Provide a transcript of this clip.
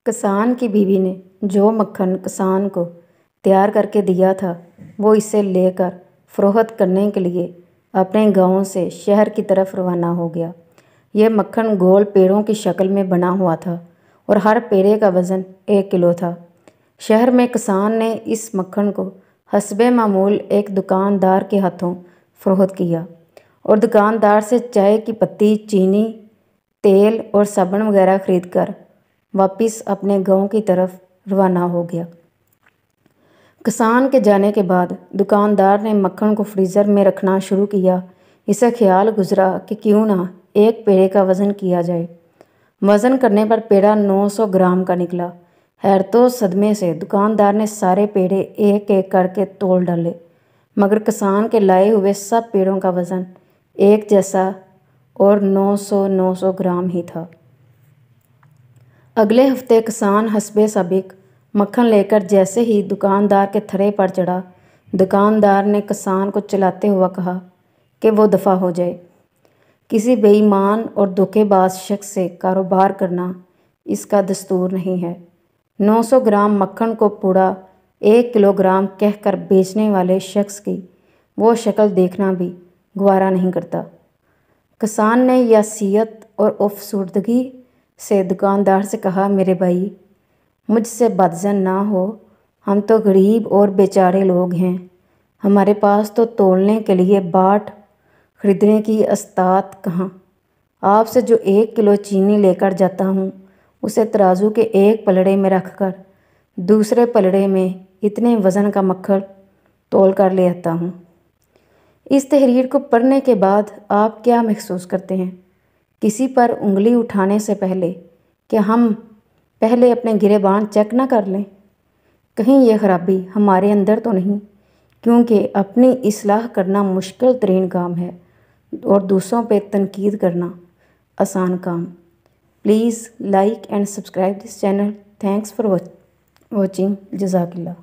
किसान की बीवी ने जो मक्खन किसान को तैयार करके दिया था वो इसे लेकर फरोख्त करने के लिए अपने गांव से शहर की तरफ रवाना हो गया। यह मक्खन गोल पेड़ों की शक्ल में बना हुआ था और हर पेड़े का वज़न 1 किलो था। शहर में किसान ने इस मक्खन को हस्बे मामूल एक दुकानदार के हाथों फरोख्त किया और दुकानदार से चाय की पत्ती, चीनी, तेल और साबुन वगैरह खरीद कर वापस अपने गांव की तरफ रवाना हो गया। किसान के जाने के बाद दुकानदार ने मक्खन को फ्रीज़र में रखना शुरू किया। इसे ख्याल गुजरा कि क्यों ना एक पेड़े का वज़न किया जाए। वज़न करने पर पेड़ा 900 ग्राम का निकला। हैरतो सदमे से दुकानदार ने सारे पेड़े एक एक करके तोल डाले, मगर किसान के लाए हुए सब पेड़ों का वज़न एक जैसा और 900 ग्राम ही था। अगले हफ्ते किसान हस्बे साबिक मक्खन लेकर जैसे ही दुकानदार के थड़े पर चढ़ा, दुकानदार ने किसान को चिल्लाते हुआ कहा कि वो दफ़ा हो जाए। किसी बेईमान और धोखेबाज शख्स से कारोबार करना इसका दस्तूर नहीं है। 900 ग्राम मक्खन को पूरा 1 किलोग्राम कहकर बेचने वाले शख्स की वो शक्ल देखना भी गवारा नहीं करता। किसान ने यासियत और अफसुर्दगी से दुकानदार से कहा, मेरे भाई, मुझसे बदज़न ना हो, हम तो गरीब और बेचारे लोग हैं। हमारे पास तो तोलने के लिए बाट खरीदने की अस्तात कहाँ। आपसे जो 1 किलो चीनी लेकर जाता हूँ उसे तराजू के एक पलड़े में रख कर दूसरे पलड़े में इतने वज़न का मक्खन तोल कर ले आता हूँ। इस तहरीर को पढ़ने के बाद आप क्या महसूस करते हैं? किसी पर उंगली उठाने से पहले क्या हम पहले अपने गिरेबान चेक ना कर लें? कहीं ये खराबी हमारे अंदर तो नहीं, क्योंकि अपनी इस्लाह करना मुश्किल तरीन काम है और दूसरों पे तनकीद करना आसान काम। Please like and subscribe this channel. Thanks for watching. जज़ाकिल्लाह।